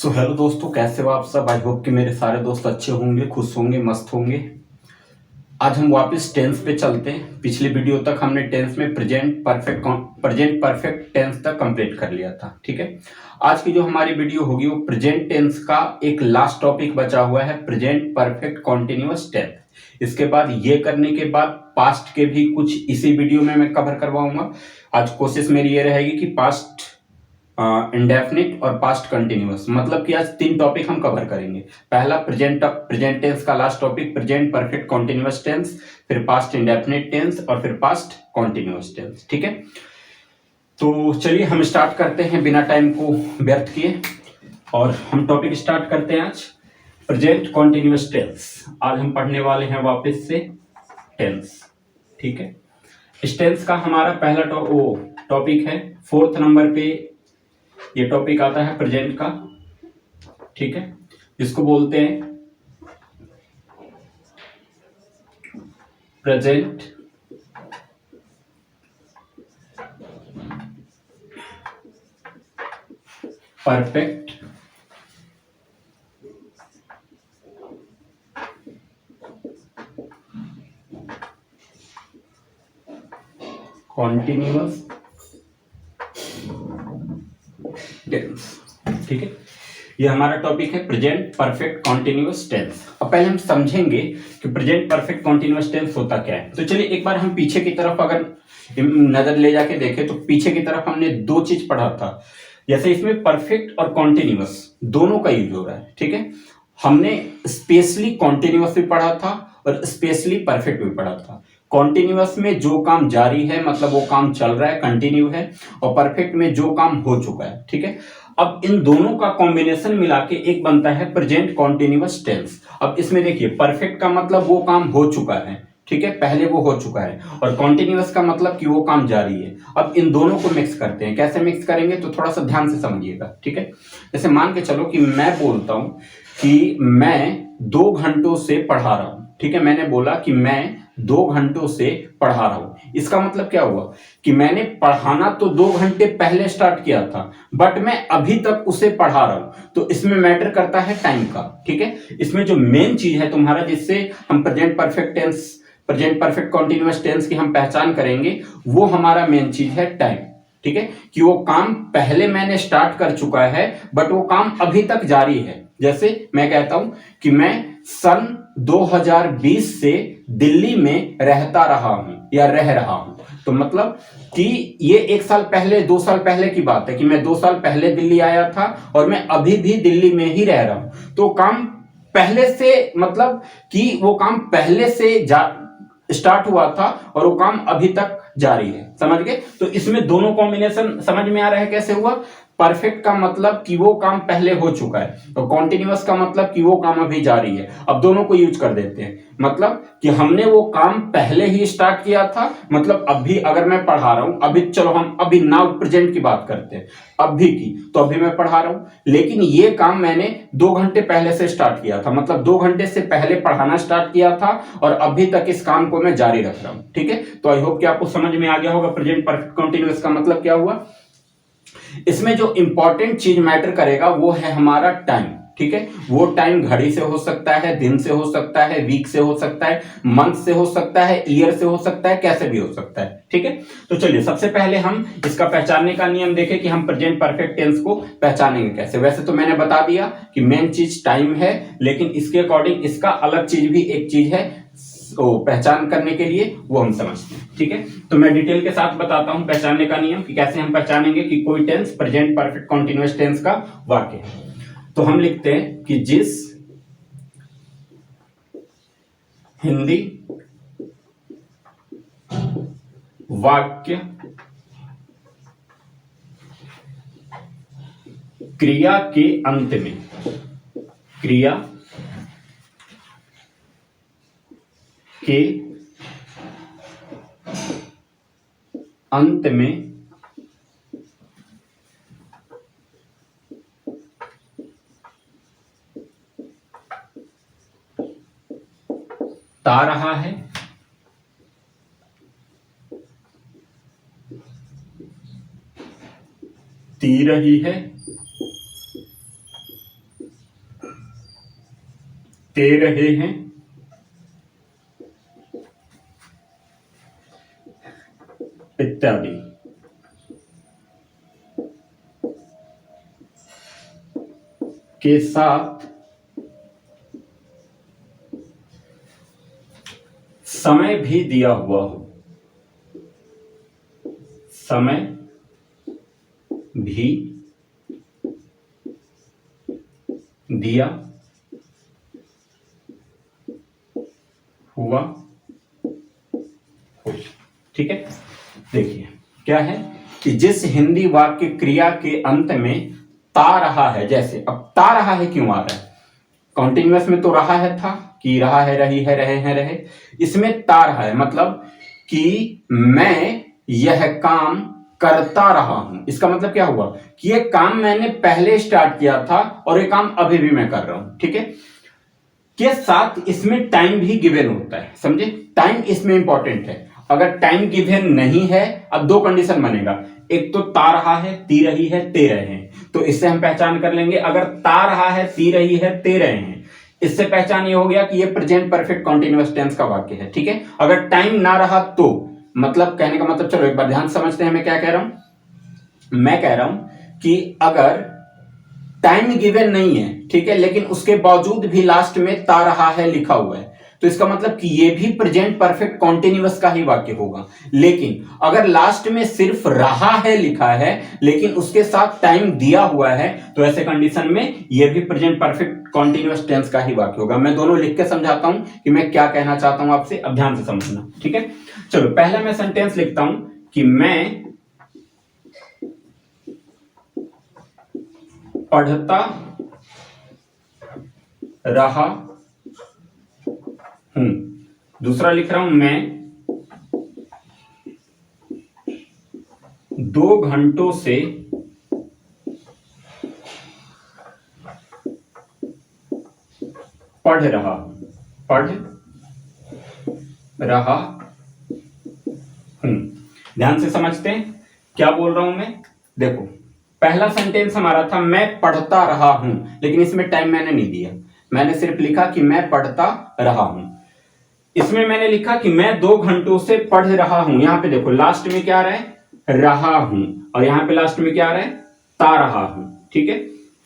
Hello दोस्तों, कैसे हो आप सब। आई होप कि मेरे सारे दोस्त अच्छे होंगे, खुश होंगे, मस्त होंगे। आज हम वापस टेंस पे चलते हैं। पिछली वीडियो तक हमने टेंस में प्रेजेंट परफेक्ट टेंस तक कंप्लीट कर लिया था। ठीक है, आज की जो हमारी वीडियो होगी वो प्रेजेंट टेंस का एक लास्ट टॉपिक बचा हुआ है, प्रेजेंट परफेक्ट कॉन्टिन्यूअस टेंस। इसके बाद ये करने के बाद पास्ट के भी कुछ इसी वीडियो में मैं कवर करवाऊंगा। आज कोशिश मेरी ये रहेगी कि पास्ट इंडेफिनिट और पास्ट कंटिन्यूअस, मतलब कि आज तीन टॉपिक हम कवर करेंगे। पहला प्रेजेंट टेंस का last topic present perfect continuous tense, फिर पास्ट इंडेफिनिट टेंस और फिर पास्ट कॉन्टिन्यूअस टेंस। ठीक है, तो चलिए हम स्टार्ट करते हैं बिना टाइम को व्यर्थ किए, और हम टॉपिक स्टार्ट करते हैं आज प्रेजेंट कॉन्टिन्यूअस टेंस। आज हम पढ़ने वाले हैं वापस से टेंस। ठीक है, इस टेंस का हमारा पहला टॉपिक है, फोर्थ नंबर पे ये टॉपिक आता है प्रेजेंट का। ठीक है, इसको बोलते हैं प्रेजेंट परफेक्ट कॉन्टिन्यूअस टेंस। ठीक है, ये हमारा टॉपिक है प्रेजेंट परफेक्ट कॉन्टिन्यूअस टेंस। अब पहले हम समझेंगे कि प्रेजेंट परफेक्ट कॉन्टिन्यूअस टेंस होता क्या है। तो चलिए एक बार हम पीछे की तरफ अगर नजर ले जाके देखें तो पीछे की तरफ हमने दो चीज पढ़ा था। जैसे इसमें परफेक्ट और कॉन्टिन्यूअस दोनों का यूज हो रहा है। ठीक है, हमने स्पेशली कॉन्टिन्यूअस भी पढ़ा था और स्पेशली परफेक्ट भी पढ़ा था। कॉन्टिन्यूअस में जो काम जारी है, मतलब वो काम चल रहा है, कंटिन्यू है, और परफेक्ट में जो काम हो चुका है। ठीक है, अब इन दोनों का कॉम्बिनेशन मिला के एक बनता है प्रेजेंट कॉन्टिन्यूअस टेंस। अब इसमें देखिए, परफेक्ट का मतलब वो काम हो चुका है, ठीक है, पहले वो हो चुका है, और कॉन्टिन्यूअस का मतलब कि वो काम जारी है। अब इन दोनों को मिक्स करते हैं। कैसे मिक्स करेंगे तो थोड़ा सा ध्यान से समझिएगा। ठीक है, जैसे मान के चलो कि मैं बोलता हूं कि मैं 2 घंटों से पढ़ा रहा हूं। ठीक है, मैंने बोला कि मैं 2 घंटों से पढ़ा रहा हूं। इसका मतलब क्या हुआ कि मैंने पढ़ाना तो 2 घंटे पहले स्टार्ट किया था, बट मैं अभी तक उसे पढ़ा रहा हूं। तो इसमें मैटर करता है टाइम का। ठीक है, इसमें जो मेन चीज है तुम्हारा, जिससे हम प्रेजेंट परफेक्ट कॉन्टिन्यूअस टेंस की हम पहचान करेंगे, वो हमारा मेन चीज है टाइम। ठीक है, कि वो काम पहले मैंने स्टार्ट कर चुका है बट वो काम अभी तक जारी है। जैसे मैं कहता हूं कि मैं सन 2020 से दिल्ली में रहता रहा हूं या रह रहा हूं, तो मतलब कि ये 1 साल पहले, 2 साल पहले की बात है कि मैं 2 साल पहले दिल्ली आया था और मैं अभी भी दिल्ली में ही रह रहा हूं। तो काम पहले से, मतलब कि वो काम पहले से स्टार्ट हुआ था और वो काम अभी तक जारी है। समझ गए? तो इसमें दोनों कॉम्बिनेशन समझ में आ रहा है कैसे हुआ। परफेक्ट का मतलब कि वो काम पहले हो चुका है, तो कॉन्टिन्यूअस का मतलब कि वो काम अभी जारी है। अब दोनों को यूज कर देते हैं, मतलब कि हमने वो काम पहले ही स्टार्ट किया था, मतलब अभी अगर मैं पढ़ा रहा हूं, अभी चलो हम अभी नाउ प्रेजेंट की बात करते हैं, अभी की, तो अभी मैं पढ़ा रहा हूं, लेकिन ये काम मैंने 2 घंटे पहले से स्टार्ट किया था, मतलब 2 घंटे से पहले पढ़ाना स्टार्ट किया था और अभी तक इस काम को मैं जारी रख रहा हूं। ठीक है, तो आई होप कि आपको समझ में आ गया होगा प्रेजेंट परफेक्ट कंटिन्यूअस का मतलब क्या हुआ। इसमें जो इंपॉर्टेंट चीज मैटर करेगा वो है हमारा टाइम। ठीक है, वो टाइम घड़ी से हो सकता है, दिन से हो सकता है, वीक से हो सकता है, मंथ से हो सकता है, ईयर से हो सकता है, कैसे भी हो सकता है। ठीक है, तो चलिए सबसे पहले हम इसका पहचानने का नियम देखें कि हम प्रेजेंट परफेक्ट टेंस को पहचानेंगे कैसे। वैसे तो मैंने बता दिया कि मेन चीज टाइम है, लेकिन इसके अकॉर्डिंग इसका अलग चीज भी एक चीज है, पहचान करने के लिए वो हम समझते हैं। ठीक है, तो मैं डिटेल के साथ बताता हूं पहचानने का नियम कि कैसे हम पहचानेंगे कि कोई tense present perfect continuous tense का वाक्य है। तो हम लिखते हैं कि जिस हिंदी वाक्य क्रिया के अंत में, क्रिया के अंत में ता रहा है, ती रही है, दे रहे हैं, इत्यादि। के साथ समय भी दिया हुआ हो, समय भी दिया हुआ हो। ठीक है, देखिए क्या है कि जिस हिंदी वाक्य क्रिया के अंत में ता रहा है, जैसे अब ता रहा है क्यों आ रहा है, कॉन्टिन्यूअस में तो रहा है था कि रहा है, रही है, रहे हैं, रहे, इसमें ता रहा है मतलब कि मैं यह काम करता रहा हूं। इसका मतलब क्या हुआ कि ये काम मैंने पहले स्टार्ट किया था और ये काम अभी भी मैं कर रहा हूं। ठीक है, के साथ इसमें टाइम भी गिवन होता है, समझे, टाइम इसमें इंपॉर्टेंट है। अगर टाइम गिवन नहीं है, अब दो कंडीशन बनेगा, एक तो ता रहा है, ती रही है, ते रहे हैं, तो इससे हम पहचान कर लेंगे अगर ता रहा है, ती रही है, ते रहे हैं, इससे पहचान ये हो गया कि ये प्रेजेंट परफेक्ट कॉन्टिन्यूअस टेंस का वाक्य है। ठीक है, अगर टाइम ना रहा तो मतलब कहने का मतलब, चलो एक बार ध्यान समझते हैं मैं क्या कह रहा हूं। मैं कह रहा हूं कि अगर टाइम गिवन नहीं है, ठीक है, लेकिन उसके बावजूद भी लास्ट में ता रहा है लिखा हुआ है, तो इसका मतलब कि ये भी प्रेजेंट परफेक्ट कॉन्टिन्यूअस का ही वाक्य होगा। लेकिन अगर लास्ट में सिर्फ रहा है लिखा है लेकिन उसके साथ टाइम दिया हुआ है, तो ऐसे कंडीशन में ये भी प्रेजेंट परफेक्ट कॉन्टिन्यूअस टेंस का ही वाक्य होगा। मैं दोनों लिख के समझाता हूं कि मैं क्या कहना चाहता हूं आपसे, अब ध्यान से समझना। ठीक है, चलो पहला मैं सेंटेंस लिखता हूं कि मैं पढ़ता रहा हूं। दूसरा लिख रहा हूं, मैं 2 घंटों से पढ़ रहा हूं। ध्यान से समझते हैं क्या बोल रहा हूं मैं। देखो पहला सेंटेंस हमारा था मैं पढ़ता रहा हूं, लेकिन इसमें टाइम मैंने नहीं दिया, मैंने सिर्फ लिखा कि मैं पढ़ता रहा हूं। इसमें मैंने लिखा कि मैं 2 घंटों से पढ़ रहा हूं। यहां पे देखो लास्ट में क्या आ रहा है, रहा हूं, और यहां पे लास्ट में क्या आ रहा है, ता रहा हूं। ठीक है,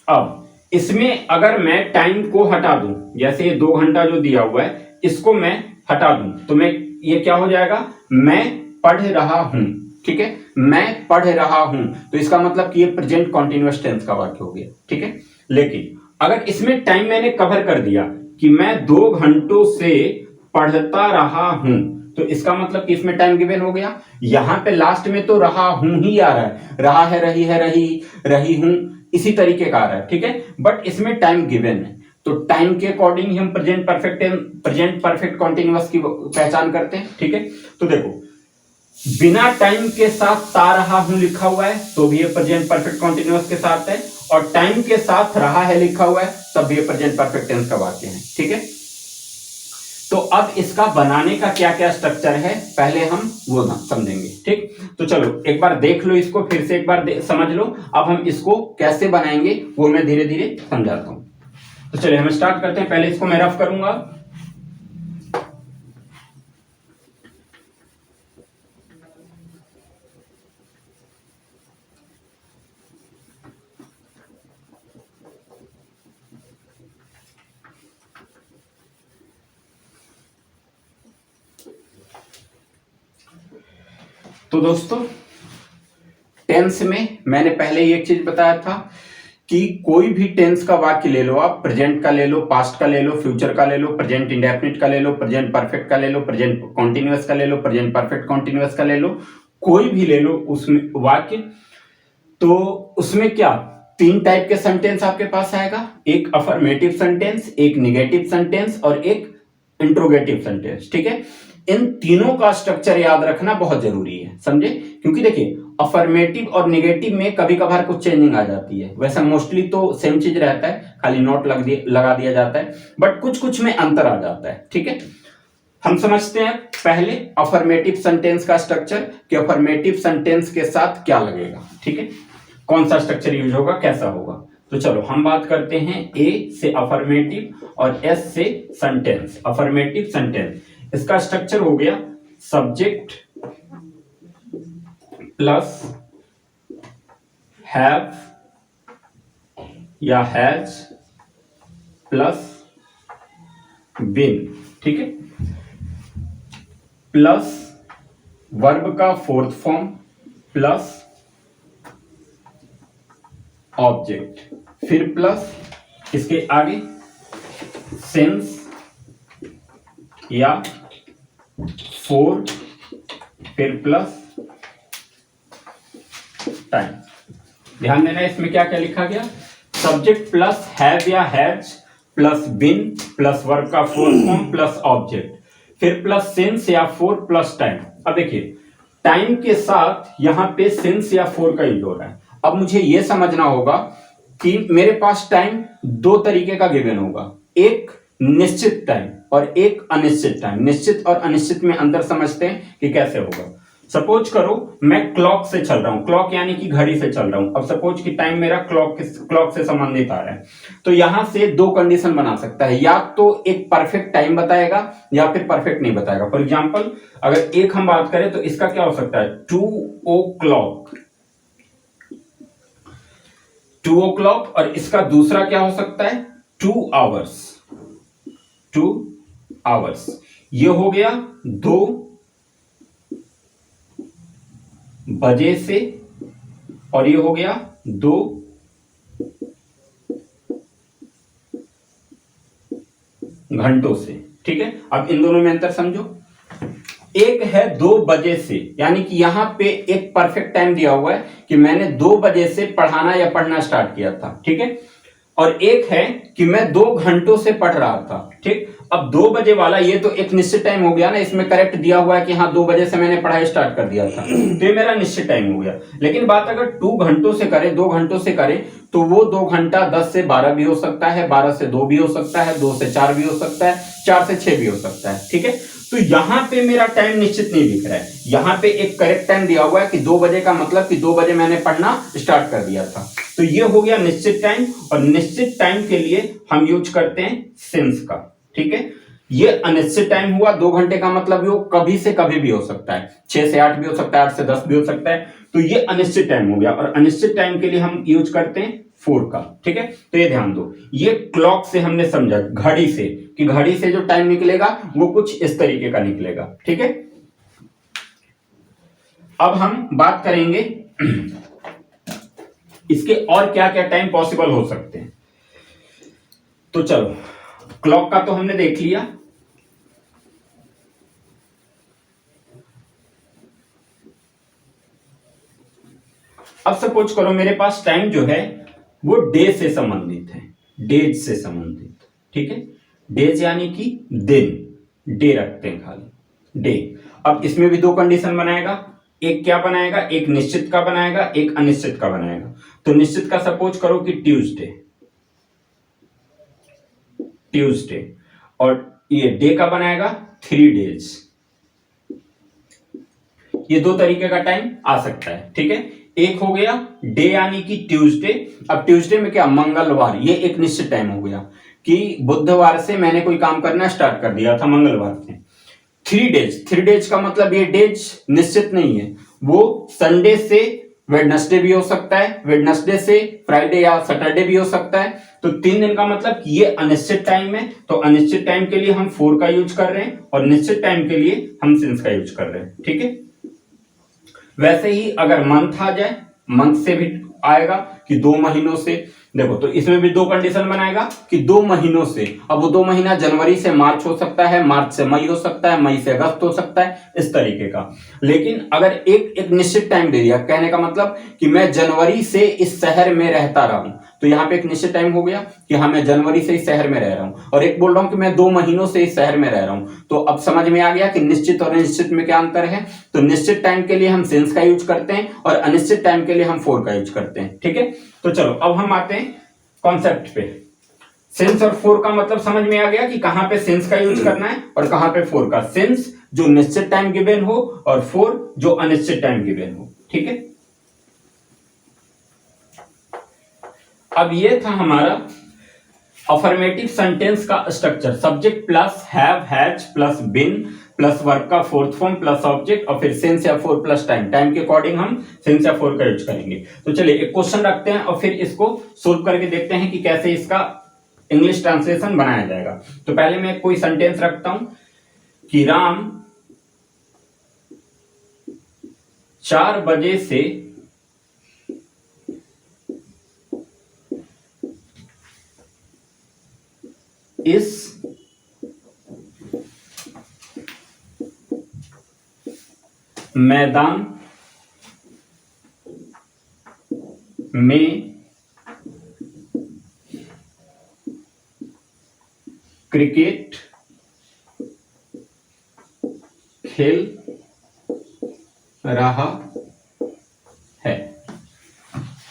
अब इसमें अगर मैं टाइम को हटा दूं, जैसे ये 2 घंटा जो दिया हुआ है इसको मैं हटा दूं, तो मैं ये क्या हो जाएगा, मैं पढ़ रहा हूं। ठीक है, मैं पढ़ रहा हूं, तो इसका मतलब कि ये प्रेजेंट कॉन्टिन्यूअस टेंस का वाक्य हो गया। ठीक है, लेकिन अगर इसमें टाइम मैंने कवर कर दिया कि मैं 2 घंटों से पढ़ता रहा हूं, तो इसका मतलब कि इसमें टाइम गिवन हो गया। यहां पे लास्ट में तो रहा हूं ही आ रहा है, रहा है, रही है, रही हूं, इसी तरीके का आ रहा है। ठीक है, बट इसमें टाइम गिवन है, तो टाइम के अकॉर्डिंग ही हम प्रेजेंट परफेक्ट कॉन्टिन्यूअस की पहचान करते हैं। ठीक है, तो देखो बिना टाइम के साथ ता रहा हूं लिखा हुआ है तो भी ये प्रेजेंट परफेक्ट कॉन्टिन्यूअस के साथ है, और टाइम के साथ रहा है लिखा हुआ है तब भी ये प्रेजेंट परफेक्ट टेंस का वाक्य है। ठीक है, तो अब इसका बनाने का क्या क्या स्ट्रक्चर है पहले हम वो ना समझेंगे। ठीक, तो चलो एक बार देख लो इसको, फिर से एक बार समझ लो। अब हम इसको कैसे बनाएंगे वो मैं धीरे धीरे समझाता हूं। तो चलिए हम स्टार्ट करते हैं। पहले इसको मैं रफ करूंगा। तो दोस्तों टेंस में मैंने पहले ही एक चीज बताया था कि कोई भी टेंस का वाक्य ले लो आप, प्रेजेंट का ले लो, पास्ट का ले लो, फ्यूचर का ले लो, प्रेजेंट इंडेफिनिट का ले लो, प्रेजेंट परफेक्ट का ले लो, प्रेजेंट कॉन्टिन्यूअस का ले लो, प्रेजेंट परफेक्ट कॉन्टिन्यूअस का ले लो, कोई भी ले लो उसमें वाक्य, तो उसमें क्या 3 टाइप के सेंटेंस आपके पास आएगा, एक अफर्मेटिव सेंटेंस, एक निगेटिव सेंटेंस और एक इंट्रोगेटिव सेंटेंस। ठीक है, इन तीनों का स्ट्रक्चर याद रखना बहुत जरूरी है, समझे, क्योंकि देखिए अफर्मेटिव और निगेटिव में कभी कभार कुछ चेंजिंग आ जाती है, वैसे मोस्टली तो सेम चीज रहता है, खाली नोट लगा दिया जाता है, बट कुछ कुछ में अंतर आ जाता है। ठीक है, हम समझते हैं पहले अफर्मेटिव सेंटेंस का स्ट्रक्चर कि अफर्मेटिव सेंटेंस के साथ क्या लगेगा। ठीक है, कौन सा स्ट्रक्चर यूज होगा, कैसा होगा। तो चलो हम बात करते हैं ए से अफर्मेटिव और एस से सेंटेंस। अफर्मेटिव सेंटेंस, इसका स्ट्रक्चर हो गया सब्जेक्ट प्लस हैव या हैज प्लस बीन, ठीक है, प्लस वर्ब का फोर्थ फॉर्म प्लस ऑब्जेक्ट, फिर प्लस इसके आगे सिंस या फोर, फिर प्लस टाइम। ध्यान देना इसमें क्या क्या लिखा गया, सब्जेक्ट प्लस हैव या has plus been plus verb का फोर्थ फॉर्म प्लस ऑब्जेक्ट, फिर प्लस सिंस या फोर प्लस टाइम। अब देखिए टाइम के साथ यहां पे सिंस या फोर का यूज हो रहा है। अब मुझे यह समझना होगा कि मेरे पास टाइम दो तरीके का गिवन होगा, एक निश्चित टाइम और एक अनिश्चित टाइम। निश्चित और अनिश्चित में अंतर समझते हैं कि कैसे होगा। सपोज करो मैं क्लॉक से चल रहा हूं, क्लॉक यानी कि घड़ी से चल रहा हूं। अब सपोज कि टाइम मेरा क्लॉक से संबंधित आ रहा है, तो यहां से दो कंडीशन बना सकता है, या तो एक परफेक्ट टाइम बताएगा या फिर परफेक्ट नहीं बताएगा। फॉर एग्जांपल अगर एक हम बात करें तो इसका क्या हो सकता है 2 o'clock, 2 o'clock, और इसका दूसरा क्या हो सकता है 2 hours, 2 hours। ये हो गया 2 बजे से, और ये हो गया 2 घंटों से, ठीक है। अब इन दोनों में अंतर समझो, एक है 2 बजे से, यानी कि यहां पे एक परफेक्ट टाइम दिया हुआ है कि मैंने 2 बजे से पढ़ाना या पढ़ना स्टार्ट किया था, ठीक है। और एक है कि मैं 2 घंटों से पढ़ रहा था, ठीक। अब 2 बजे वाला ये तो एक निश्चित टाइम हो गया ना, इसमें करेक्ट दिया हुआ है कि हाँ 2 बजे से मैंने पढ़ाई स्टार्ट कर दिया था, तो ये मेरा निश्चित टाइम हो गया। लेकिन बात अगर 2 घंटों से करें, 2 घंटों से करें, तो वो 2 घंटा 10 से 12 भी हो सकता है, 12 से 2 भी हो सकता है, 2 से 4 भी हो सकता है, 4 से 6 भी हो सकता है, ठीक है। तो यहां पे मेरा टाइम निश्चित नहीं दिख रहा है, यहां पे एक करेक्ट टाइम दिया हुआ है कि 2 बजे का मतलब कि 2 बजे मैंने पढ़ना स्टार्ट कर दिया था। तो ये हो गया निश्चित टाइम, और निश्चित टाइम के लिए हम यूज करते हैं सिंस का, ठीक है। ये अनिश्चित टाइम हुआ, 2 घंटे का मतलब वो कभी से कभी भी हो सकता है, 6 से 8 भी हो सकता है, 8 से 10 भी हो सकता है। तो ये अनिश्चित टाइम हो गया, और अनिश्चित टाइम के लिए हम यूज करते हैं 4 का, ठीक है। तो ये ध्यान दो, ये क्लॉक से हमने समझा, घड़ी से, कि घड़ी से जो टाइम निकलेगा वो कुछ इस तरीके का निकलेगा, ठीक है। अब हम बात करेंगे इसके और क्या क्या टाइम पॉसिबल हो सकते हैं। तो चलो क्लॉक का तो हमने देख लिया, अब सपोज करो मेरे पास टाइम जो है वो डे से संबंधित है, डेज से संबंधित, ठीक है। डेज यानी कि दिन, डे रखते हैं खाली, डे। अब इसमें भी 2 कंडीशन बनाएगा, एक क्या बनाएगा, एक निश्चित का बनाएगा, एक अनिश्चित का बनाएगा। तो निश्चित का सपोज करो कि ट्यूसडे, ट्यूसडे, और ये डे का बनाएगा 3 days। ये 2 तरीके का टाइम आ सकता है, ठीक है। एक हो गया डे यानी कि ट्यूसडे। अब ट्यूसडे में क्या, मंगलवार, ये एक निश्चित टाइम हो गया कि बुधवार से मैंने कोई काम करना स्टार्ट कर दिया था मंगलवार से। 3 days, 3 days का मतलब ये डेज निश्चित नहीं है, वो संडे से वेडनेसडे भी हो सकता है, वेडनेसडे से फ्राइडे या सैटरडे भी हो सकता है। तो 3 दिन का मतलब कि ये अनिश्चित टाइम है, तो अनिश्चित टाइम के लिए हम 4 का यूज कर रहे हैं, और निश्चित टाइम के लिए हम सिंस का यूज कर रहे हैं, ठीक है। वैसे ही अगर मंथ आ जाए, मंथ से भी आएगा कि 2 महीनों से, देखो तो इसमें भी 2 कंडीशन बनाएगा कि 2 महीनों से। अब वो 2 महीना जनवरी से मार्च हो सकता है, मार्च से मई हो सकता है, मई से अगस्त हो सकता है, इस तरीके का। लेकिन अगर एक निश्चित टाइम दे दिया, कहने का मतलब कि मैं जनवरी से इस शहर में रहता रहा हूं, तो यहाँ पे एक निश्चित टाइम हो गया कि हाँ मैं जनवरी से इस शहर में रह रहा हूं, और एक बोल रहा हूं कि मैं 2 महीनों से इस शहर में रह रहा हूं। तो अब समझ में आ गया कि निश्चित और अनिश्चित में क्या अंतर है। तो निश्चित टाइम के लिए हम सिंस का यूज करते हैं, और अनिश्चित टाइम के लिए हम 4 का यूज करते हैं, ठीक है। तो चलो अब हम आते हैं कॉन्सेप्ट पे। सिंस और 4 का मतलब समझ में आ गया कि कहां पे सिंस का यूज करना है और कहां पे 4 का। सिंस जो निश्चित टाइम गिवन हो, और 4 जो अनिश्चित टाइम गिवन हो, ठीक है। अब ये था हमारा अफर्मेटिव सेंटेंस का structure, subject plus have has plus been plus verb का फोर्थ फॉर्म प्लस ऑब्जेक्ट और फिर सिंस या फॉर प्लस टाइम। टाइम के अकॉर्डिंग हम सिंस या फॉर का यूज करेंगे। तो चलिए एक क्वेश्चन रखते हैं और फिर इसको सोल्व करके देखते हैं कि कैसे इसका इंग्लिश ट्रांसलेशन बनाया जाएगा। तो पहले मैं कोई सेंटेंस रखता हूं कि राम 4 बजे से इस मैदान में क्रिकेट खेल रहा है।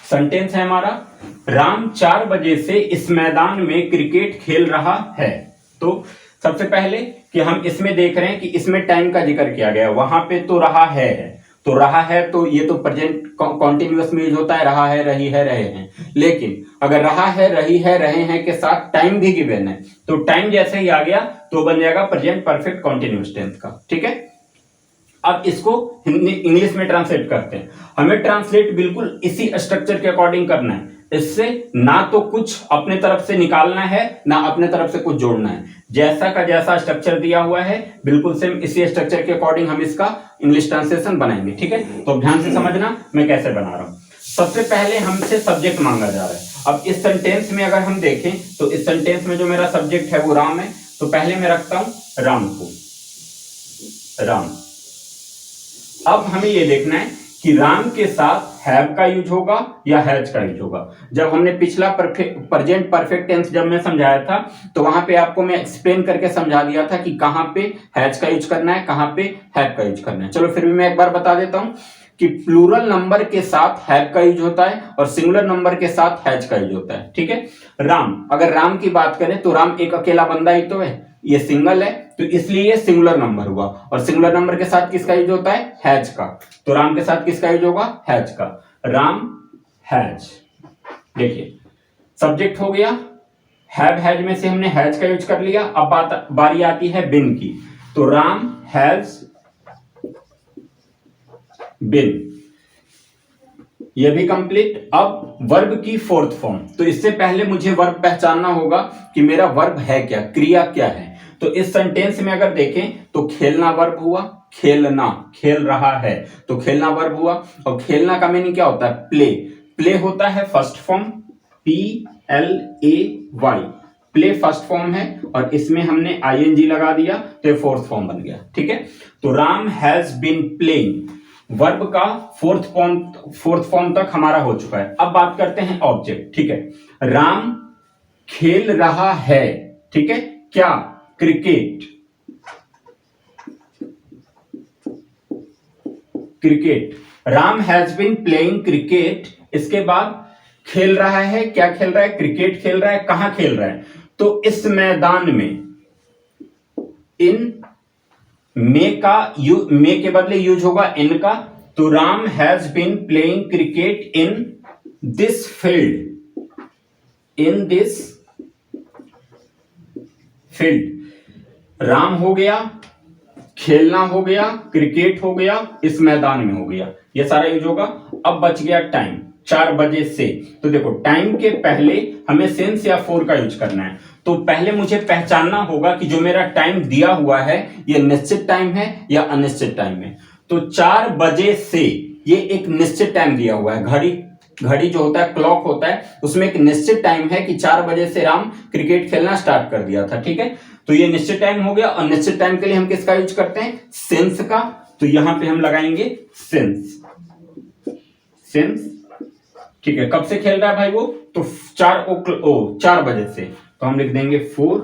सेंटेंस है हमारा राम 4 बजे से इस मैदान में क्रिकेट खेल रहा है। तो सबसे पहले कि हम इसमें देख रहे हैं कि इसमें टाइम का जिक्र किया गया, वहां पे तो रहा है, तो रहा है तो ये तो प्रेजेंट कॉन्टिन्यूअस में यूज होता है, रहा है, रही है, रहे हैं। लेकिन अगर रहा है, रही है, रहे हैं के साथ टाइम भी गिवन है तो टाइम जैसे ही आ गया तो बन जाएगा प्रेजेंट परफेक्ट कॉन्टिन्यूअस टेंस का। ठीक है, अब इसको इंग्लिश में ट्रांसलेट करते हैं। हमें ट्रांसलेट बिल्कुल इसी स्ट्रक्चर के अकॉर्डिंग करना है। इससे ना तो कुछ अपने तरफ से निकालना है ना अपने तरफ से कुछ जोड़ना है। जैसा का जैसा स्ट्रक्चर दिया हुआ है बिल्कुल सेम इसी स्ट्रक्चर के अकॉर्डिंग हम इसका इंग्लिश ट्रांसलेशन बनाएंगे। ठीक है, तो ध्यान से समझना मैं कैसे बना रहा हूं। सबसे पहले हमसे सब्जेक्ट मांगा जा रहा है। अब इस सेंटेंस में अगर हम देखें तो इस सेंटेंस में जो मेरा सब्जेक्ट है वो राम है, तो पहले मैं रखता हूं राम को, राम। अब हमें ये देखना है कि राम के साथ हैव का यूज होगा या हैज का यूज होगा। जब हमने पिछला प्रेजेंट परफेक्ट टेंस जब मैं समझाया था तो वहां पे आपको मैं एक्सप्लेन करके समझा दिया था कि कहां पे हैज का यूज करना है, कहां पे हैव का यूज करना है। चलो फिर भी मैं एक बार बता देता हूं कि प्लूरल नंबर के साथ हैव का यूज होता है और सिंगुलर नंबर के साथ हैज का यूज होता है। ठीक है, राम, अगर राम की बात करें तो राम एक अकेला बंदा ही तो है, ये सिंगल है तो इसलिए ये सिंगुलर नंबर हुआ। और सिंगुलर नंबर के साथ किसका यूज होता है, हैज का। तो राम के साथ किसका यूज होगा, हैज का, राम हैज। देखिए सब्जेक्ट हो गया, हैव हैज में से हमने हैज का यूज कर लिया। अब बारी आती है बिन की, तो राम हैज बिन, यह भी कंप्लीट। अब वर्ब की फोर्थ फॉर्म, तो इससे पहले मुझे वर्ब पहचानना होगा कि मेरा वर्ब है क्या, क्रिया क्या है। तो इस सेंटेंस में अगर देखें तो खेलना वर्ब हुआ, खेलना, खेल रहा है तो खेलना वर्ब हुआ। और खेलना का मीनिंग क्या होता है, प्ले। प्ले होता है first form PLAY, play first form है और इसमें हमने ING लगा दिया तो ये फोर्थ फॉर्म बन गया। ठीक है, तो Ram has been playing, verb का फोर्थ फॉर्म तक हमारा हो चुका है। अब बात करते हैं ऑब्जेक्ट। ठीक है, राम खेल रहा है, ठीक है, क्या, cricket, cricket, Ram has been playing cricket. इसके बाद खेल रहा है, क्या खेल रहा है, क्रिकेट खेल रहा है। कहां खेल रहा है, तो इस मैदान में, इन मे के बदले यूज होगा इन का, तो Ram has been playing cricket in this field, in this field. Ram हो गया, खेलना हो गया, क्रिकेट हो गया, इस मैदान में हो गया, ये सारा यूज होगा। अब बच गया टाइम, 4 बजे से। तो देखो टाइम के पहले हमें सिंस या फॉर का यूज करना है। तो पहले मुझे पहचानना होगा कि जो मेरा टाइम दिया हुआ है ये निश्चित टाइम है या अनिश्चित टाइम है। तो 4 बजे से ये एक निश्चित टाइम दिया हुआ है। घड़ी जो होता है, क्लॉक होता है, उसमें एक निश्चित टाइम है कि 4 बजे से राम क्रिकेट खेलना स्टार्ट कर दिया था। ठीक है, तो ये निश्चित टाइम हो गया। और निश्चित टाइम के लिए हम किसका यूज करते हैं, सिंस का। तो यहां पे हम लगाएंगे सिंस, सिंस। ठीक है, कब से खेल रहा है भाई वो, तो 4 बजे से, तो हम लिख देंगे 4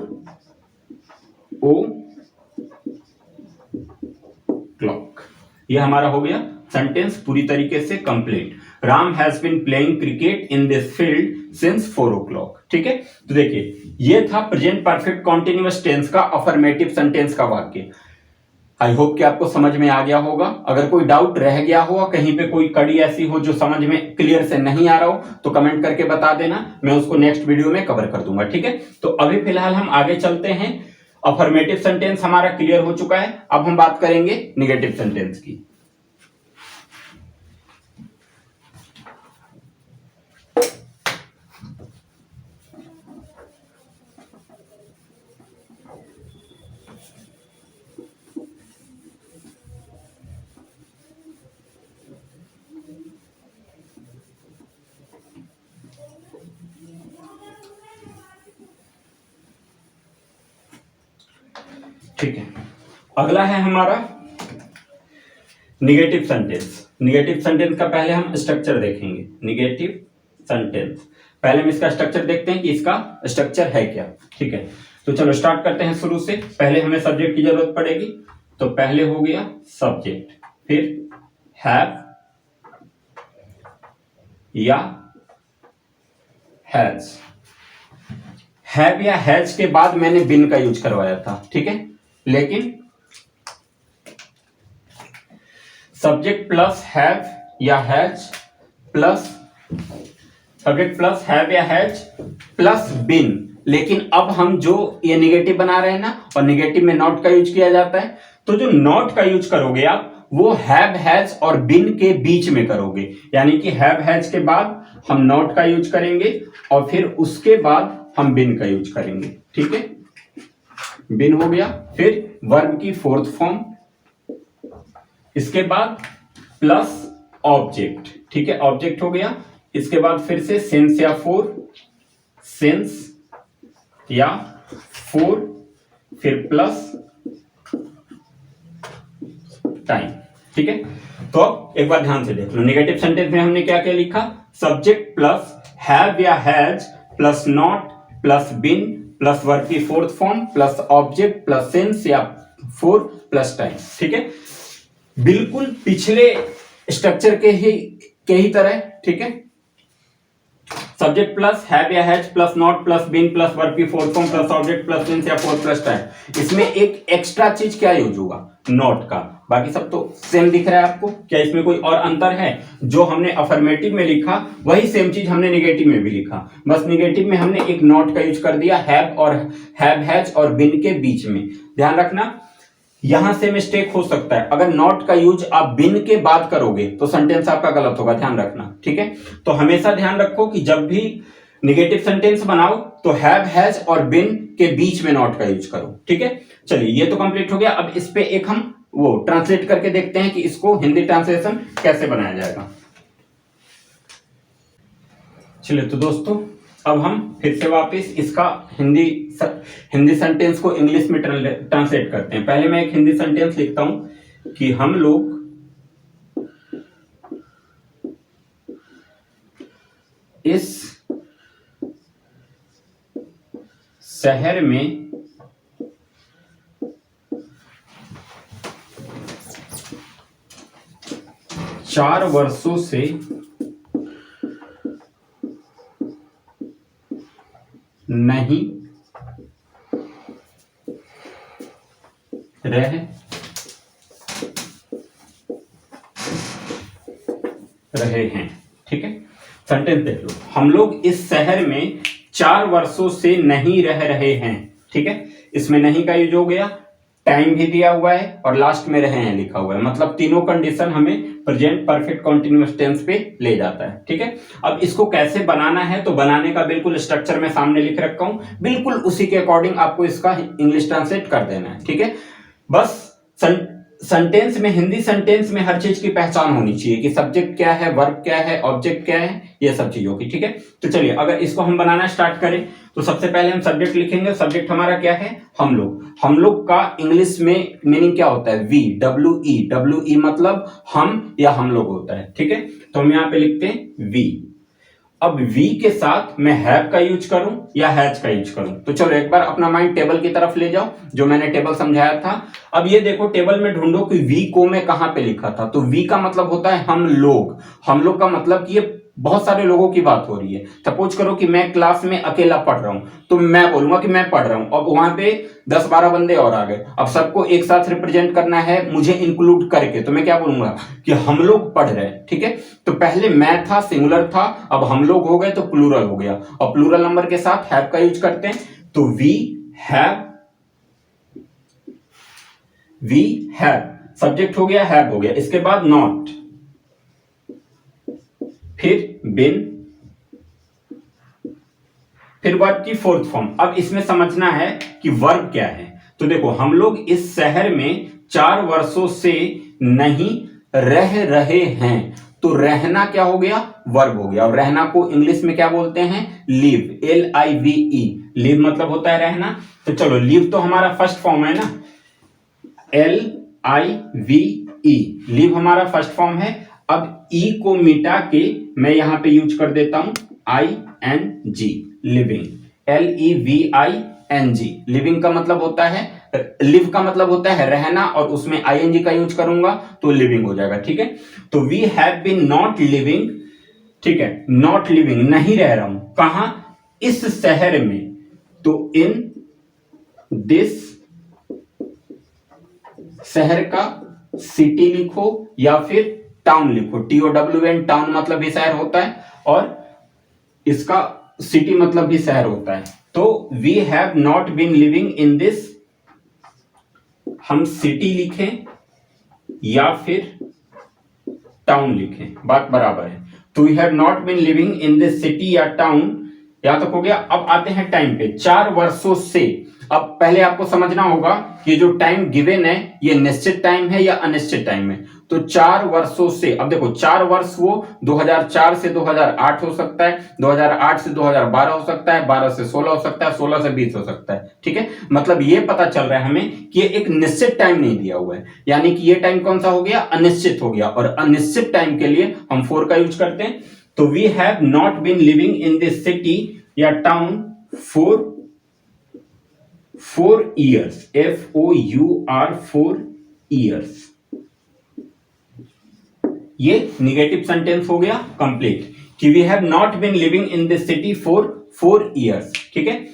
o'clock। ये हमारा हो गया सेंटेंस पूरी तरीके से complete. Ram has been playing cricket in this field since 4 o'clock। ठीक है, तो देखिए ये था प्रेजेंट परफेक्ट कॉन्टिन्यूअस टेंस का अफर्मेटिव सेंटेंस का वाक्य। आई होप कि आपको समझ में आ गया होगा। अगर कोई डाउट रह गया हो, कहीं पे कोई कड़ी ऐसी हो जो समझ में क्लियर से नहीं आ रहा हो, तो कमेंट करके बता देना, मैं उसको नेक्स्ट वीडियो में कवर कर दूंगा। ठीक है, तो अभी फिलहाल हम आगे चलते हैं। अफर्मेटिव सेंटेंस हमारा क्लियर हो चुका है, अब हम बात करेंगे निगेटिव सेंटेंस की। ठीक है, अगला है हमारा निगेटिव सेंटेंस। निगेटिव सेंटेंस का पहले हम स्ट्रक्चर देखेंगे। निगेटिव सेंटेंस, पहले हम इसका स्ट्रक्चर देखते हैं कि इसका स्ट्रक्चर है क्या। ठीक है, तो चलो स्टार्ट करते हैं शुरू से। पहले हमें सब्जेक्ट की जरूरत पड़ेगी, तो पहले हो गया सब्जेक्ट, फिर हैव या हैज। हैव या हैज के बाद मैंने बिन का यूज करवाया था। ठीक है, लेकिन सब्जेक्ट प्लस हैव या has plus subject plus have या हैज प्लस बिन, लेकिन अब हम जो ये निगेटिव बना रहे हैं ना, और निगेटिव में नॉट का यूज किया जाता है, तो जो नॉट का यूज करोगे आप वो हैव हैज और बिन के बीच में करोगे। यानी कि हैव हैज के बाद हम नॉट का यूज करेंगे और फिर उसके बाद हम बिन का यूज करेंगे। ठीक है, बिन हो गया, फिर वर्ब की फोर्थ फॉर्म, इसके बाद प्लस ऑब्जेक्ट। ठीक है, ऑब्जेक्ट हो गया, इसके बाद फिर से सेंस या फोर, सेंस या फोर, फिर प्लस टाइम। ठीक है, तो अब एक बार ध्यान से देख लो, निगेटिव सेंटेंस में हमने क्या क्या लिखा? सब्जेक्ट प्लस हैव या has plus not plus been plus verb की fourth form plus object plus since या फोर प्लस टाइम। ठीक है, बिल्कुल पिछले स्ट्रक्चर के ही तरह। ठीक है, सब्जेक्ट प्लस हैव या has plus not plus been plus verb की fourth form plus object plus since या फोर प्लस टाइम। इसमें एक एक्स्ट्रा चीज क्या यूज होगा? नॉट का। बाकी सब तो सेम दिख रहा है आपको। क्या इसमें कोई और अंतर है? जो हमने अफर्मेटिव में लिखा वही सेम चीज हमने निगेटिव में भी लिखा, बस निगेटिव में हमने एक नॉट का यूज कर दिया हैव और हैव हैज और बिन के बीच में। ध्यान रखना, यहां से मिस्टेक हो सकता है। अगर नॉट का यूज आप बिन के बाद करोगे तो सेंटेंस आपका गलत होगा, ध्यान रखना। ठीक है, तो हमेशा ध्यान रखो कि जब भी निगेटिव सेंटेंस बनाओ तो हैव हैज और बिन के बीच में नॉट का यूज करो। ठीक है, चलिए ये तो कंप्लीट हो गया। अब इस पे एक हम वो ट्रांसलेट करके देखते हैं कि इसको हिंदी ट्रांसलेशन कैसे बनाया जाएगा। चलिए तो दोस्तों, अब हम फिर से वापस इसका हिंदी सेंटेंस को इंग्लिश में ट्रांसलेट करते हैं। पहले मैं एक हिंदी सेंटेंस लिखता हूं कि हम लोग इस शहर में चार वर्षों से नहीं रह रहे हैं। ठीक है, सेंटेंस देख लो, हम लोग इस शहर में 4 वर्षों से नहीं रह रहे हैं। ठीक है, इसमें नहीं का यूज हो गया, टाइम भी दिया हुआ है और लास्ट में रहे हैं लिखा हुआ है, मतलब तीनों कंडीशन हमें प्रेजेंट परफेक्ट कॉन्टिन्यूअस टेंस पे ले जाता है। ठीक है, अब इसको कैसे बनाना है, तो बनाने का बिल्कुल स्ट्रक्चर मैं सामने लिख रखा हूं, बिल्कुल उसी के अकॉर्डिंग आपको इसका इंग्लिश ट्रांसलेट कर देना है। ठीक है, बस सेंटेंस में, हिंदी सेंटेंस में हर चीज की पहचान होनी चाहिए कि सब्जेक्ट क्या है, वर्ब क्या है, ऑब्जेक्ट क्या है, ये सब चीजों की। ठीक है, तो चलिए अगर इसको हम बनाना स्टार्ट करें तो सबसे पहले हम सब्जेक्ट लिखेंगे। सब्जेक्ट हमारा क्या है? हम लोग। हम लोग का इंग्लिश में मीनिंग क्या होता है? वी, डब्ल्यू ई मतलब हम या हम लोग होता है। ठीक है, तो हम यहां पे लिखते हैं वी। अब वी के साथ मैं हैव का यूज करूं या हैज का यूज करूं, तो चलो एक बार अपना माइंड टेबल की तरफ ले जाओ, जो मैंने टेबल समझाया था। अब ये देखो टेबल में ढूंढो कि वी को मैं कहां पे लिखा था, तो वी का मतलब होता है हम लोग। हम लोग का मतलब कि ये बहुत सारे लोगों की बात हो रही है। सपोज करो कि मैं क्लास में अकेला पढ़ रहा हूं, तो मैं बोलूंगा कि मैं पढ़ रहा हूं, अब वहां पे 10-12 बंदे और आ गए, अब सबको एक साथ रिप्रेजेंट करना है मुझे इंक्लूड करके, तो मैं क्या बोलूंगा कि हम लोग पढ़ रहे हैं। ठीक है, तो पहले मैं था, सिंगुलर था, अब हम लोग हो गए तो प्लूरल हो गया, और प्लूरल नंबर के साथ हैव का यूज करते हैं, तो वी हैव सब्जेक्ट हो गया, हैव हो गया, इसके बाद नॉट, फिर बिन, फिर वर्ब की फोर्थ फॉर्म। अब इसमें समझना है कि वर्ब क्या है। तो देखो, हम लोग इस शहर में 4 वर्षों से नहीं रह रहे हैं, तो रहना क्या हो गया, वर्ब हो गया, और रहना को इंग्लिश में क्या बोलते हैं, लिव, LIVE, लिव मतलब होता है रहना। तो चलो, लिव तो हमारा फर्स्ट फॉर्म है ना, LIVE, लिव हमारा फर्स्ट फॉर्म है। अब ई को मिटा के मैं यहां पे यूज कर देता हूं ING, लिविंग, LEVING, लिविंग का मतलब होता है, लिव का मतलब होता है रहना, और उसमें ING का यूज करूंगा तो लिविंग हो जाएगा। ठीक है, तो we have been not living, ठीक है, नॉट लिविंग नहीं रह रहा हूं, कहां, इस शहर में, तो इन दिस, शहर का सिटी लिखो या फिर टाउन लिखो, TOWN, टाउन मतलब भी शहर होता है, और इसका सिटी मतलब भी शहर होता है। तो we have not been living in this, हम सिटी लिखें या फिर टाउन लिखें, बात बराबर है। तो we have not been living in this city या टाउन, यहां तक हो गया। अब आते हैं टाइम पे, 4 वर्षों से। अब पहले आपको समझना होगा कि जो टाइम गिवन है ये निश्चित टाइम है या अनिश्चित टाइम है। तो 4 वर्षों से, अब देखो 4 वर्ष वो 2004 से 2008 हो सकता है, 2008 से 2012 हो सकता है, 12 से 16 हो सकता है, 16 से 20 हो सकता है। ठीक है, मतलब ये पता चल रहा है हमें कि ये एक निश्चित टाइम नहीं दिया हुआ है, यानी कि ये टाइम कौन सा हो गया, अनिश्चित हो गया, और अनिश्चित टाइम के लिए हम फॉर का यूज करते हैं। तो we have not been living in this city या town for 4 years, FOUR, 4 years। ये निगेटिव सेंटेंस हो गया कंप्लीट, कि we have not been living in this city for 4 years। ठीक है,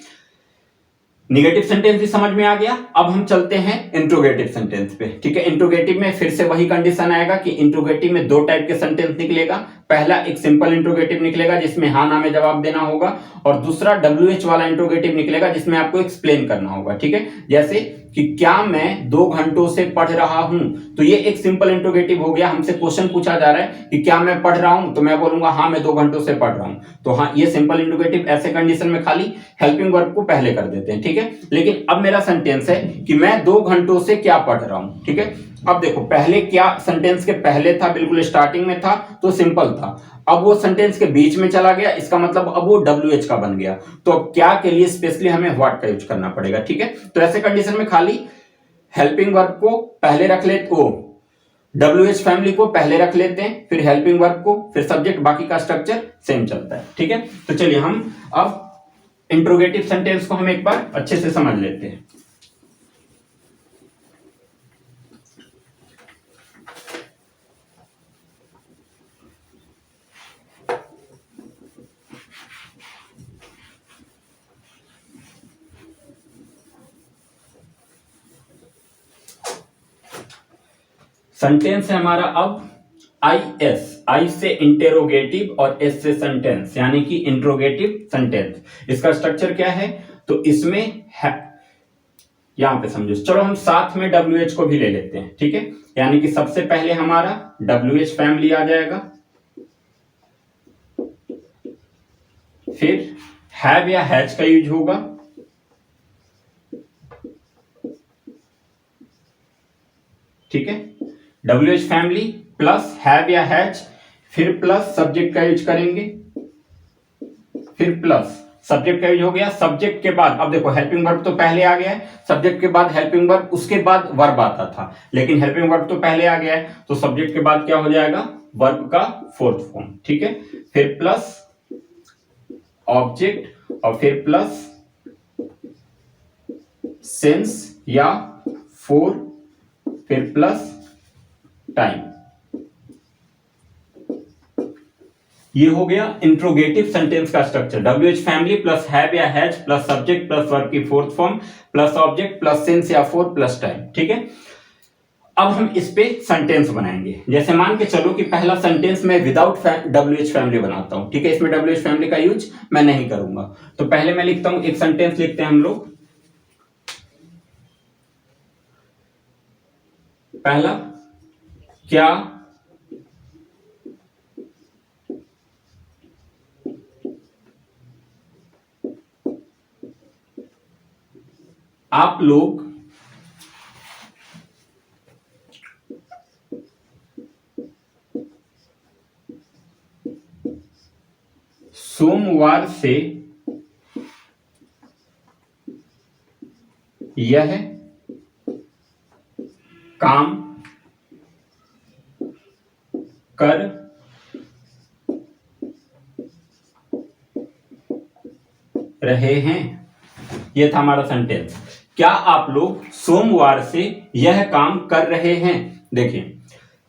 निगेटिव सेंटेंस भी समझ में आ गया। अब हम चलते हैं इंट्रोगेटिव सेंटेंस पे। ठीक है, इंट्रोगेटिव में फिर से वही कंडीशन आएगा कि इंट्रोगेटिव में 2 टाइप के सेंटेंस निकलेगा। पहला एक सिंपल इंट्रोगेटिव निकलेगा जिसमें हाँ ना में जवाब देना होगा, और दूसरा WH वाला इंट्रोगेटिव निकलेगा जिसमें आपको एक्सप्लेन करना होगा। ठीक है, जैसे कि क्या मैं 2 घंटों से पढ़ रहा हूं, तो ये एक सिंपल इंट्रोगेटिव हो गया। हमसे क्वेश्चन पूछा जा रहा है कि क्या मैं पढ़ रहा हूं, तो मैं बोलूंगा हाँ मैं 2 घंटों से पढ़ रहा हूं। तो हाँ, ये सिंपल इंट्रोगेटिव। ऐसे कंडीशन में खाली हेल्पिंग वर्ब को पहले कर देते हैं। ठीक है, लेकिन अब मेरा सेंटेंस है कि मैं 2 घंटों से क्या पढ़ रहा हूं। ठीक है, अब देखो पहले क्या सेंटेंस के पहले था, बिल्कुल स्टार्टिंग में था तो सिंपल था, अब वो सेंटेंस के बीच में चला गया, इसका मतलब अब वो WH का बन गया। तो अब क्या के लिए स्पेशली हमें व्हाट का यूज करना पड़ेगा। ठीक है, तो ऐसे कंडीशन में खाली हेल्पिंग वर्ब को पहले रख लेते, ओ WH फैमिली को पहले रख लेते हैं, फिर हेल्पिंग वर्ब को, फिर सब्जेक्ट, बाकी का स्ट्रक्चर सेम चलता है। ठीक है, तो चलिए हम अब इंट्रोगेटिव सेंटेंस को हम एक बार अच्छे से समझ लेते हैं। सेंटेंस है हमारा अब IS, I से इंटेरोगेटिव और S से सेंटेंस, यानी कि इंट्रोगेटिव सेंटेंस। इसका स्ट्रक्चर क्या है, तो इसमें है, यहां पे समझो, चलो हम साथ में WH को भी ले लेते हैं। ठीक है, यानी कि सबसे पहले हमारा WH फैमिली आ जाएगा, फिर हैव या हैज का यूज होगा, ठीक है, WH फैमिली प्लस हैव या हैज, फिर प्लस सब्जेक्ट का यूज करेंगे, फिर प्लस सब्जेक्ट का यूज हो गया। सब्जेक्ट के बाद अब देखो हेल्पिंग वर्ब तो पहले आ गया है, सब्जेक्ट के बाद हेल्पिंग वर्ब, उसके बाद वर्ब आता था, लेकिन हेल्पिंग वर्ब तो पहले आ गया है, तो सब्जेक्ट के बाद क्या हो जाएगा, वर्ब का फोर्थ फॉर्म। ठीक है, फिर प्लस ऑब्जेक्ट, और फिर प्लस सिंस या फॉर, फिर प्लस टाइम। ये हो गया इंट्रोगेटिव सेंटेंस का structure, WH family plus have या has plus subject plus verb की fourth form plus object plus since या फॉर प्लस टाइम। ठीक है, अब हम इस पे सेंटेंस बनाएंगे। जैसे मान के चलो कि पहला सेंटेंस मैं विदाउट WH फैमिली बनाता हूं। ठीक है, इसमें WH फैमिली का यूज मैं नहीं करूंगा। तो पहले मैं लिखता हूं, एक सेंटेंस लिखते हैं हम लोग। पहला, क्या आप लोग सोमवार से यह काम कर रहे हैं। यह था हमारा सेंटेंस, क्या आप लोग सोमवार से यह काम कर रहे हैं। देखिए,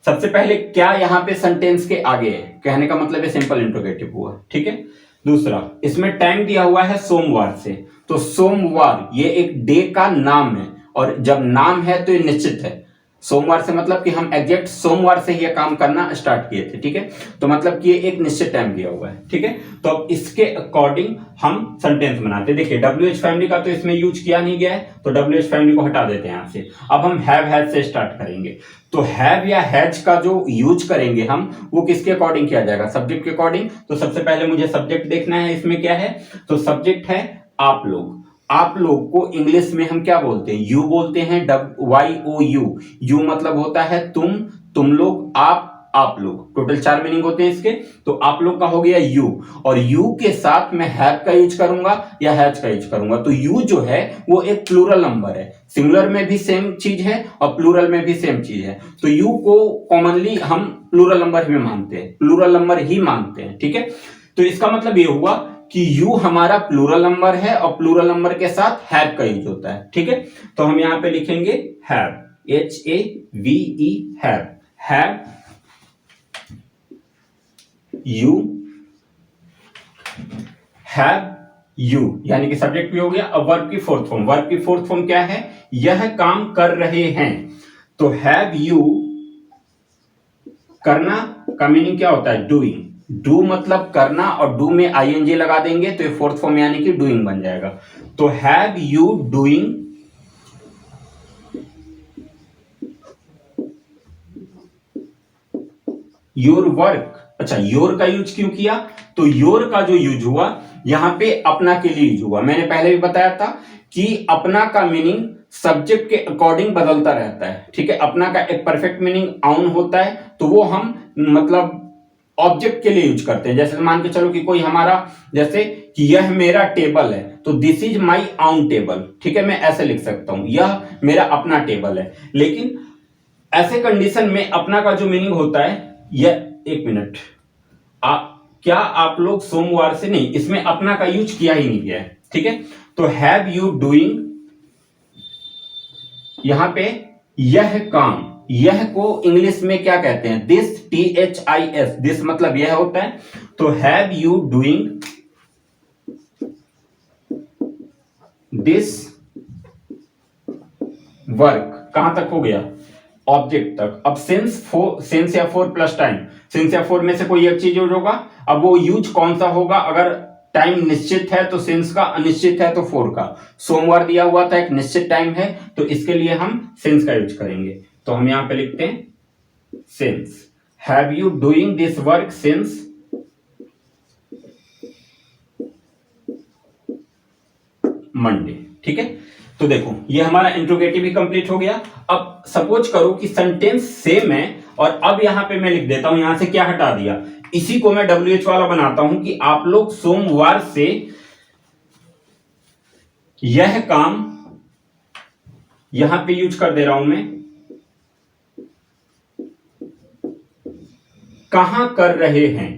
सबसे पहले क्या यहां पे सेंटेंस के आगे है, कहने का मतलब है सिंपल इंट्रोगेटिव हुआ। ठीक है, दूसरा, इसमें टाइम दिया हुआ है सोमवार से, तो सोमवार ये एक डे का नाम है, और जब नाम है तो ये निश्चित है। सोमवार से मतलब कि हम एग्जैक्ट सोमवार से ही काम करना स्टार्ट किए थे। ठीक है, तो मतलब कि ये एक निश्चित टाइम दिया हुआ है। ठीक है, तो अब इसके अकॉर्डिंग हम सेंटेंस बनाते हैं। देखिए, WH फैमिली का तो इसमें यूज किया नहीं गया है, तो WH फैमिली को हटा देते हैं यहां से। अब हम हैव हैज से स्टार्ट करेंगे। तो हैव या हैज का जो यूज करेंगे हम, वो किसके अकॉर्डिंग किया जाएगा, सब्जेक्ट के अकॉर्डिंग। तो सबसे पहले मुझे सब्जेक्ट देखना है, इसमें क्या है, तो सब्जेक्ट है आप लोग। आप लोग को इंग्लिश में हम क्या बोलते हैं, यू बोलते हैं, YOU। यू मतलब होता है तुम लोग, आप लोग, टोटल 4 मीनिंग होते हैं इसके। तो आप लोग का हो गया यू, और यू के साथ मैं हैव का यूज करूंगा या हैज का यूज करूंगा। तो यू जो है वो एक प्लूरल नंबर है, सिंगुलर में भी सेम चीज है और प्लूरल में भी सेम चीज है। तो यू को कॉमनली हम प्लूरल नंबर ही मानते हैं, प्लूरल नंबर ही मानते हैं। ठीक है, तो इसका मतलब ये हुआ कि यू हमारा प्लूरल नंबर है, और प्लूरल नंबर के साथ हैव का यूज होता है। ठीक है, तो हम यहां पे लिखेंगे हैव, HAVE, हैव यू, यानी कि सब्जेक्ट भी हो गया। अब वर्ब की फोर्थ फॉर्म, वर्ब की फोर्थ फॉर्म क्या है, यह काम कर रहे हैं। तो हैव यू, करना का मीनिंग क्या होता है, डूइंग। डू मतलब करना, और डू में ING लगा देंगे तो ये फोर्थ फॉर्म यानी कि डूइंग बन जाएगा। तो have you doing your work. अच्छा, योर का यूज क्यों किया, तो योर का जो यूज हुआ यहां पे अपना के लिए यूज हुआ। मैंने पहले भी बताया था कि अपना का मीनिंग सब्जेक्ट के अकॉर्डिंग बदलता रहता है। ठीक है, अपना का एक परफेक्ट मीनिंग आउन होता है, तो वो हम मतलब ऑब्जेक्ट के लिए यूज करते हैं। जैसे मान के चलो कि कोई हमारा, जैसे कि यह मेरा टेबल है, तो दिस इज माई आउन टेबल। ठीक है, मैं ऐसे लिख सकता हूं, यह मेरा अपना टेबल है। लेकिन ऐसे कंडीशन में अपना का जो मीनिंग होता है, यह, एक मिनट, क्या आप लोग सोमवार से, नहीं, इसमें अपना का यूज किया ही नहीं गया है। ठीक है, तो हैव यू डूइंग, यहां पे यह काम, यह को इंग्लिश में क्या कहते हैं, दिस, THIS, दिस मतलब यह होता है। तो have you doing this work, कहां तक हो गया, ऑब्जेक्ट तक। अब सिंस या फॉर प्लस टाइम, सिंस या फॉर में से कोई एक चीज यूज होगा। अब वो यूज कौन सा होगा, अगर टाइम निश्चित है तो सिंस का, अनिश्चित है तो फॉर का। सोमवार दिया हुआ था, एक निश्चित टाइम है, तो इसके लिए हम सिंस का यूज करेंगे। तो हम यहां पे लिखते हैं since, have you doing this work since Monday. ठीक है, तो देखो ये हमारा इंट्रोगेटिव भी कंप्लीट हो गया। अब सपोज करो कि सेंटेंस सेम है, और अब यहां पे मैं लिख देता हूं, यहां से क्या हटा दिया, इसी को मैं WH वाला बनाता हूं कि आप लोग सोमवार से यह काम, यहां पे यूज कर दे रहा हूं मैं, कहां कर रहे हैं।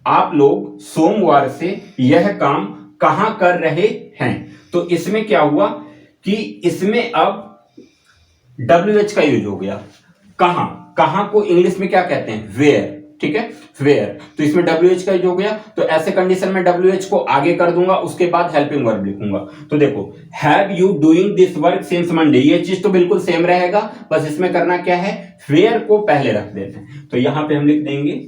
आप लोग सोमवार से यह काम कहां कर रहे हैं। तो इसमें क्या हुआ कि इसमें अब WH का यूज हो गया। कहां, कहां को इंग्लिश में क्या कहते हैं, वेयर। ठीक है, वेयर, तो इसमें WH का यूज हो गया, तो ऐसे कंडीशन में WH को आगे कर दूंगा, उसके बाद हेल्पिंग वर्ब लिखूंगा। तो देखो, have you doing this work since Monday, ये चीज तो बिल्कुल सेम रहेगा, बस इसमें करना क्या है, वेयर को पहले रख देते हैं। तो यहां पे हम लिख देंगे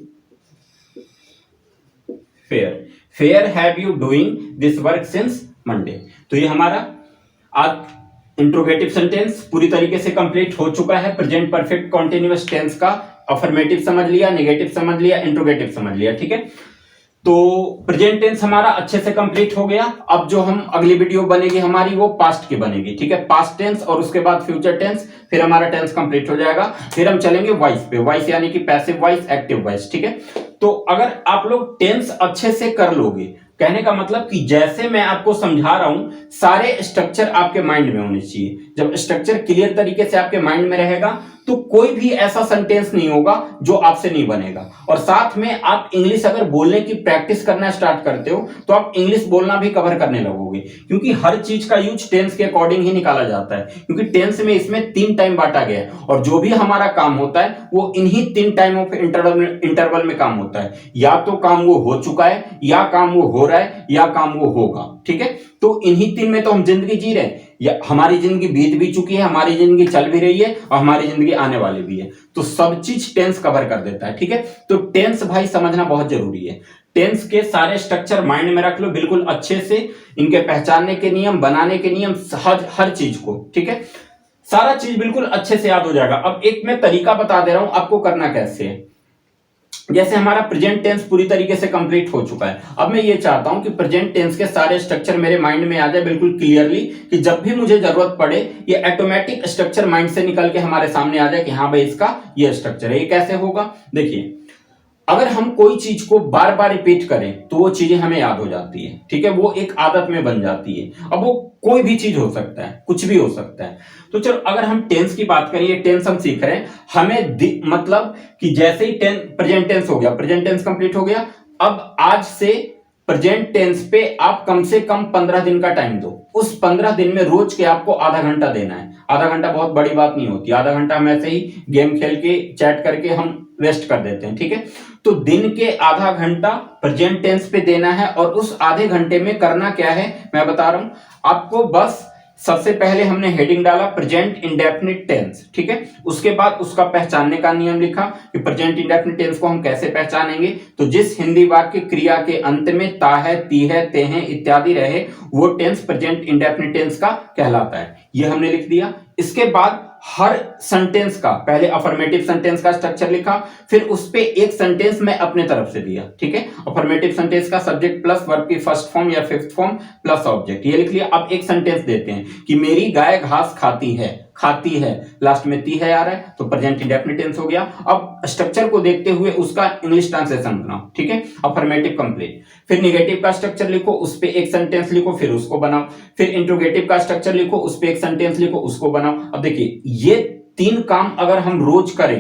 fair, fair have you doing this work since Monday. तो ये हमारा आज इंट्रोगेटिव सेंटेंस पूरी तरीके से कंप्लीट हो चुका है। प्रेजेंट परफेक्ट कॉन्टिन्यूअस टेंस का अफर्मेटिव समझ लिया, नेगेटिव समझ लिया, इंट्रोगेटिव समझ लिया, ठीक है। तो प्रेजेंट टेंस हमारा अच्छे से कंप्लीट हो गया। अब जो हम अगली वीडियो बनेगी हमारी वो पास्ट की बनेगी, ठीक है, पास्ट टेंस और उसके बाद फ्यूचर टेंस, फिर हमारा टेंस कंप्लीट हो जाएगा। फिर हम चलेंगे वॉइस पे, वॉइस यानी कि पैसिव वॉइस, एक्टिव वॉइस, ठीक है। तो अगर आप लोग टेंस अच्छे से कर लोगे, कहने का मतलब कि जैसे मैं आपको समझा रहा हूं सारे स्ट्रक्चर आपके माइंड में होने चाहिए। जब स्ट्रक्चर क्लियर तरीके से आपके माइंड में रहेगा तो कोई भी ऐसा सेंटेंस नहीं होगा जो आपसे नहीं बनेगा। और साथ में आप इंग्लिश अगर बोलने की प्रैक्टिस करना स्टार्ट करते हो तो आप इंग्लिश बोलना भी कवर करने लगोगे, क्योंकि हर चीज का यूज टेंस के अकॉर्डिंग ही निकाला जाता है। क्योंकि टेंस में इसमें 3 टाइम बांटा गया है और जो भी हमारा काम होता है वो इन्हीं 3 टाइम ऑफ इंटरवल में काम होता है। या तो काम वो हो चुका है, या काम वो हो रहा है, या काम वो होगा, ठीक है। तो इन्हीं 3 में तो हम जिंदगी जी रहे हैं, या हमारी जिंदगी बीत भी चुकी है, हमारी जिंदगी चल भी रही है और हमारी जिंदगी आने वाली भी है। तो सब चीज टेंस कवर कर देता है, ठीक है। तो टेंस भाई समझना बहुत जरूरी है। टेंस के सारे स्ट्रक्चर माइंड में रख लो बिल्कुल अच्छे से, इनके पहचानने के नियम, बनाने के नियम, हर चीज को, ठीक है, सारा चीज बिल्कुल अच्छे से याद हो जाएगा। अब एक मैं तरीका बता दे रहा हूं आपको करना कैसे है। जैसे हमारा प्रेजेंट टेंस पूरी तरीके से कंप्लीट हो चुका है, अब मैं ये चाहता हूं कि प्रेजेंट टेंस के सारे स्ट्रक्चर मेरे माइंड में आ जाए बिल्कुल क्लियरली, कि जब भी मुझे जरूरत पड़े ये ऑटोमेटिक स्ट्रक्चर माइंड से निकल के हमारे सामने आ जाए कि हाँ भाई इसका ये स्ट्रक्चर है। ये कैसे होगा, देखिए, अगर हम कोई चीज को बार बार रिपीट करें तो वो चीजें हमें याद हो जाती है, ठीक है, वो एक आदत में बन जाती है। अब वो कोई भी चीज हो सकता है, कुछ भी हो सकता है। तो चलो अगर हम टेंस की बात करें, ये टेंस हम सीख रहे हैं, हमें मतलब कि जैसे ही प्रेजेंट टेंस हो गया, प्रेजेंट टेंस कंप्लीट हो गया, अब आज से प्रेजेंट टेंस पे आप कम से कम 15 दिन का टाइम दो। उस 15 दिन में रोज के आपको आधा घंटा देना है। आधा घंटा बहुत बड़ी बात नहीं होती, आधा घंटा हम ऐसे ही गेम खेल के चैट करके हम वेस्ट कर देते हैं, ठीक है। तो दिन के आधा घंटा प्रेजेंट टेंस पे देना है, और उस आधे घंटे में करना क्या है मैं बता रहा हूं आपको। बस सबसे पहले हमने हेडिंग डाला प्रेजेंट इंडेफिनिट टेंस, ठीक है। उसके बाद उसका पहचानने का नियम लिखा कि प्रेजेंट इंडेफिनिट टेंस को हम कैसे पहचानेंगे। तो जिस हिंदी वाक्य क्रिया के अंत में ता है, ती है, ते हैं इत्यादि रहे वो टेंस प्रेजेंट इंडेफिनिट टेंस का कहलाता है। ये हमने लिख दिया। इसके बाद हर सेंटेंस का पहले अफर्मेटिव सेंटेंस का स्ट्रक्चर लिखा, फिर उस पे एक सेंटेंस मैं अपने तरफ से दिया, ठीक है। अफर्मेटिव सेंटेंस का सब्जेक्ट प्लस वर्ब की फर्स्ट फॉर्म या फिफ्थ फॉर्म प्लस ऑब्जेक्ट, ये लिख लिया। अब एक सेंटेंस देते हैं कि मेरी गाय घास खाती है, खाती है, लास्ट में ती है आ रहा है, तो प्रेजेंट इंडेफिनिट टेंस हो गया। अब स्ट्रक्चर को देखते हुए उसका इंग्लिश ट्रांसलेशन बनाओ, ठीक है, अफर्मेटिव कंप्लीट। फिर नेगेटिव का स्ट्रक्चर लिखो, उस पे एक सेंटेंस लिखो, फिर उसको बनाओ। फिर इंट्रोगेटिव का स्ट्रक्चर लिखो, उस पे एक सेंटेंस लिखो, उसको बनाओ। अब देखिए, ये 3 काम अगर हम रोज करें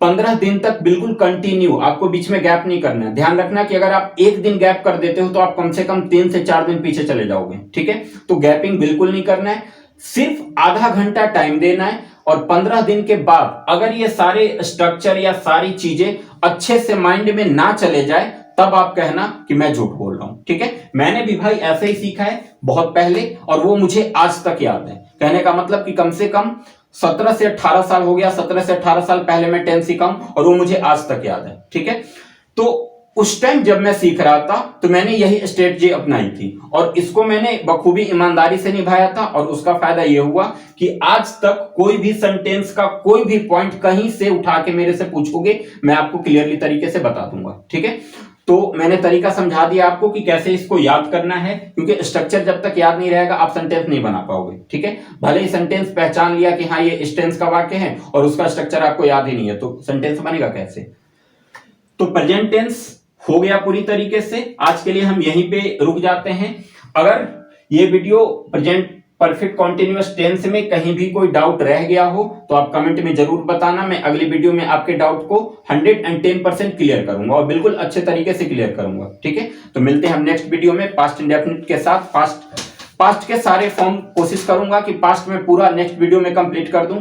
15 दिन तक बिल्कुल कंटिन्यू, आपको बीच में गैप नहीं करना है। ध्यान रखना कि अगर आप एक दिन गैप कर देते हो तो आप कम से कम 3 से 4 दिन पीछे चले जाओगे, ठीक है। तो गैपिंग बिल्कुल नहीं करना है, सिर्फ आधा घंटा टाइम देना है। और 15 दिन के बाद अगर ये सारे स्ट्रक्चर या सारी चीजें अच्छे से माइंड में ना चले जाए तब आप कहना कि मैं झूठ बोल रहा हूं, ठीक है। मैंने भी भाई ऐसे ही सीखा है बहुत पहले, और वो मुझे आज तक याद है। कहने का मतलब कि कम से कम 17 से 18 साल हो गया, 17 से 18 साल पहले मैं टेंस सीखा हूं और वो मुझे आज तक याद है, ठीक है। तो उस टाइम जब मैं सीख रहा था तो मैंने यही स्ट्रेटजी अपनाई थी और इसको मैंने बखूबी ईमानदारी से निभाया था, और उसका फायदा यह हुआ कि आज तक कोई भी सेंटेंस का कोई भी पॉइंट कहीं से उठा के मेरे से पूछोगे मैं आपको क्लियरली तरीके से बता दूंगा, ठीक है। तो मैंने तरीका समझा दिया आपको कि कैसे इसको याद करना है, क्योंकि स्ट्रक्चर जब तक याद नहीं रहेगा आप सेंटेंस नहीं बना पाओगे, ठीक है। भले ही सेंटेंस पहचान लिया कि हाँ ये इस टेंस का वाक्य है और उसका स्ट्रक्चर आपको याद ही नहीं है, तो सेंटेंस बनेगा कैसे। तो प्रेजेंट टेंस हो गया पूरी तरीके से। आज के लिए हम यहीं पे रुक जाते हैं। अगर ये video present perfect continuous tense में कहीं भी कोई डाउट रह गया हो तो आप कमेंट में जरूर बताना। मैं अगली वीडियो में आपके डाउट को 110% क्लियर करूंगा और बिल्कुल अच्छे तरीके से क्लियर करूंगा, ठीक है। तो मिलते हैं हम नेक्स्ट वीडियो में पास्ट इंडेफिनिट के साथ। पास्ट के सारे फॉर्म कोशिश करूंगा कि पास्ट में पूरा नेक्स्ट वीडियो में कंप्लीट कर दूं।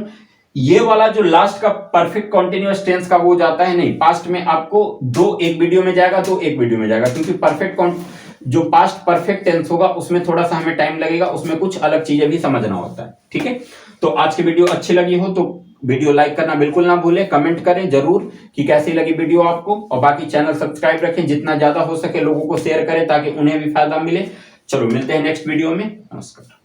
ये वाला जो लास्ट का परफेक्ट कॉन्टिन्यूअस टेंस का वो जाता है नहीं, पास्ट में आपको दो एक वीडियो में जाएगा, दो एक वीडियो में जाएगा, क्योंकि जो पास्ट परफेक्ट टेंस होगा उसमें थोड़ा सा हमें टाइम लगेगा, उसमें कुछ अलग चीजें भी समझना होता है। ठीक है, तो आज की वीडियो अच्छी लगी हो तो वीडियो लाइक करना बिल्कुल ना भूलें, कमेंट करें जरूर कि कैसी लगी वीडियो आपको, और बाकी चैनल सब्सक्राइब रखें, जितना ज्यादा हो सके लोगों को शेयर करें ताकि उन्हें भी फायदा मिले। चलो मिलते हैं नेक्स्ट वीडियो में, नमस्कार।